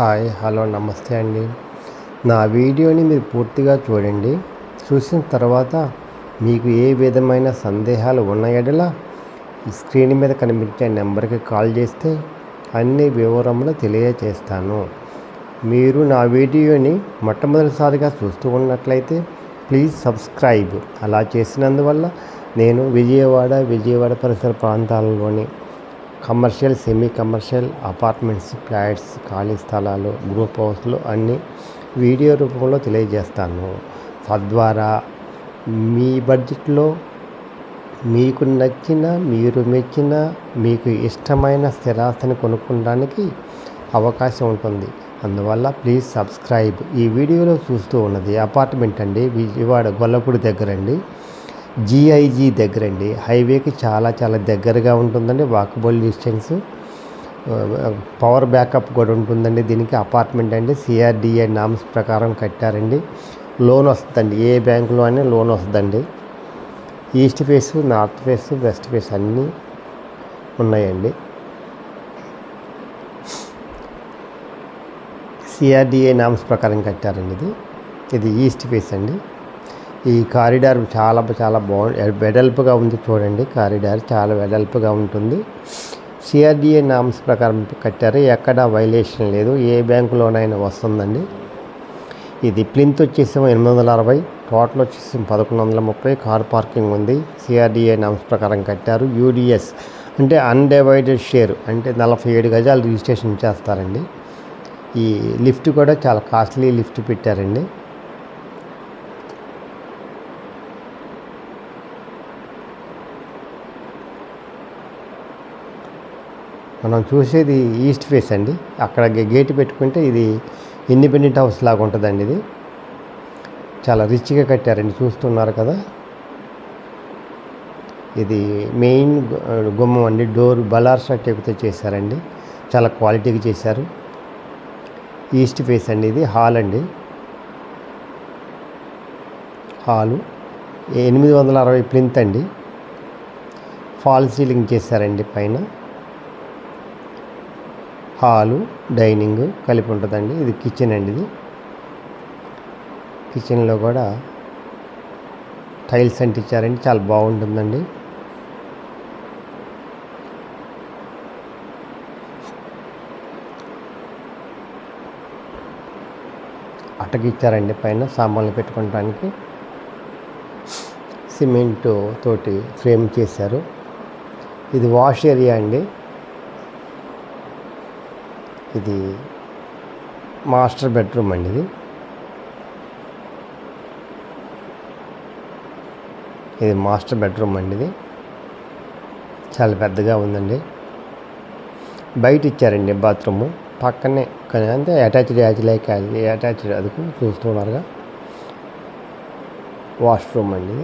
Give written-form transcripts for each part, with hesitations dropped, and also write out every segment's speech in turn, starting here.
Hi hello నమస్తే అండి. నా వీడియోని మీరు పూర్తిగా చూడండి. చూసిన తర్వాత మీకు ఏ విధమైన సందేహాలు ఉన్న ఎడల ఈ స్క్రీన్ మీద కనిపించే నెంబర్కి కాల్ చేస్తే అన్ని వివరములు తెలియజేస్తాను. మీరు నా వీడియోని మొట్టమొదటిసారిగా చూస్తూ ఉన్నట్లయితే ప్లీజ్ సబ్స్క్రైబ్. అలా చేసినందువల్ల నేను విజయవాడ పరిసర ప్రాంతాలలోని commercial, semi commercial, apartments, flats, ఖాళీ స్థలాలు, గ్రూప్ హౌస్లు అన్నీ వీడియో రూపంలో తెలియజేస్తాను. తద్వారా మీ బడ్జెట్లో మీకు నచ్చిన, మీరు మెచ్చిన, మీకు ఇష్టమైన స్థిరాస్తిని కొనుక్కోవడానికి అవకాశం ఉంటుంది. అందువల్ల ప్లీజ్ సబ్స్క్రైబ్. ఈ వీడియోలో చూస్తూ ఉన్నది అపార్ట్మెంట్ అండి. విజయవాడ గొల్లపూడి దగ్గరండి, GIG దగ్గరండి. హైవేకి చాలా దగ్గరగా ఉంటుందండి. వాకబుల్ డిస్టెన్స్, పవర్ బ్యాకప్ కూడా ఉంటుందండి. దీనికి అపార్ట్మెంట్ అండి. CRDA నామ్స్ ప్రకారం కట్టారండి. లోన్ వస్తుందండి. ఏ బ్యాంకులో అయినా లోన్ వస్తుందండి. East face, north face, west face అన్నీ ఉన్నాయండి. CRDA నామ్స్ ప్రకారం కట్టారండి. ఇది ఈస్ట్ ఫేస్ అండి. ఈ కారిడార్ చాలా బాగుంది, వెడల్పుగా ఉంది. చూడండి, కారిడార్ చాలా వెడల్పుగా ఉంటుంది. CRDA నామ్స్ ప్రకారం కట్టారు. ఎక్కడా వైలేషన్ లేదు. ఏ బ్యాంకులోనైనా వస్తుందండి. ఇది ప్లింత్ వచ్చేసి 860, టోటల్ వచ్చేసి 1130. కార్ పార్కింగ్ ఉంది. CRDA నామ్స్ ప్రకారం కట్టారు. UDS అంటే అన్డివైడెడ్ షేర్, అంటే 47 గజాలు రిజిస్ట్రేషన్ చేస్తారండి. ఈ లిఫ్ట్ కూడా చాలా కాస్ట్లీ లిఫ్ట్ పెట్టారండి. మనం చూసేది ఈస్ట్ ఫేస్ అండి. అక్కడ గేట్ పెట్టుకుంటే ఇది ఇండిపెండెంట్ హౌస్ లాగా ఉంటుందండి. ఇది చాలా రిచ్గా కట్టారండి, చూస్తున్నారు కదా. ఇది మెయిన్ గుమ్మం అండి. డోర్ బలార్సా టేకుతో చేశారండి. చాలా క్వాలిటీగా చేశారు. ఈస్ట్ ఫేస్ అండి. ఇది హాల్ అండి. హాలు 860 ప్లింత్ అండి. ఫాల్ సీలింగ్ చేశారండి పైన. హాలు, డైనింగ్ కలిపి ఉంటుందండి. ఇది కిచెన్ అండి. ఇది కిచెన్లో కూడా టైల్స్ అంటించారండి. చాలా బాగుంటుందండి. అటకిచ్చారండి పైన సామాన్లు పెట్టుకోవడానికి. సిమెంట్ తోటి ఫ్రేమ్ చేశారు. ఇది వాష్ ఏరియా అండి. ఇది మాస్టర్ బెడ్రూమ్ అండి. ఇది మాస్టర్ బెడ్రూమ్ అండి. ఇది చాలా పెద్దగా ఉందండి. బయట ఇచ్చారండి బాత్రూము పక్కనే, అంటే అటాచ్డ్ అది చూస్తున్నారుగా. వాష్రూమ్ అండి.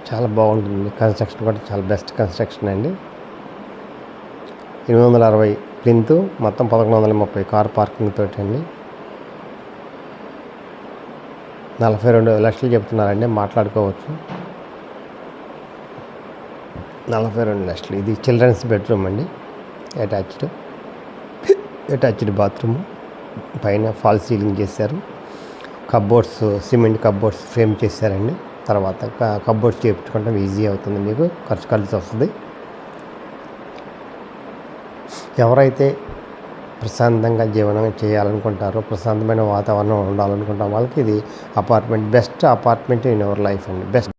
చాలా బాగుంటుంది. కన్స్ట్రక్షన్ కూడా చాలా బెస్ట్ కన్స్ట్రక్షన్ అండి. 860 ప్లింత్, మొత్తం 1130 కార్ పార్కింగ్ తోటి అండి. 42 లక్షలు చెప్తున్నారండి, మాట్లాడుకోవచ్చు. 42 లక్షలు. ఇది చిల్డ్రన్స్ బెడ్రూమ్ అండి. అటాచ్డ్ బాత్రూమ్, పైన ఫాల్ సీలింగ్ చేశారు. కబ్బోర్డ్స్, సిమెంట్ కబ్బోర్డ్స్ ఫ్రేమ్ చేశారండి. తర్వాత కబ్బోర్డ్స్ చేయించుకోవడం ఈజీ అవుతుంది, మీకు ఖర్చు వస్తుంది. ఎవరైతే ప్రశాంతంగా జీవనం చేయాలనుకుంటారో, ప్రశాంతమైన వాతావరణం ఉండాలనుకుంటారో వాళ్ళకి ఇది apartment, best apartment in your life అండి. బెస్ట్.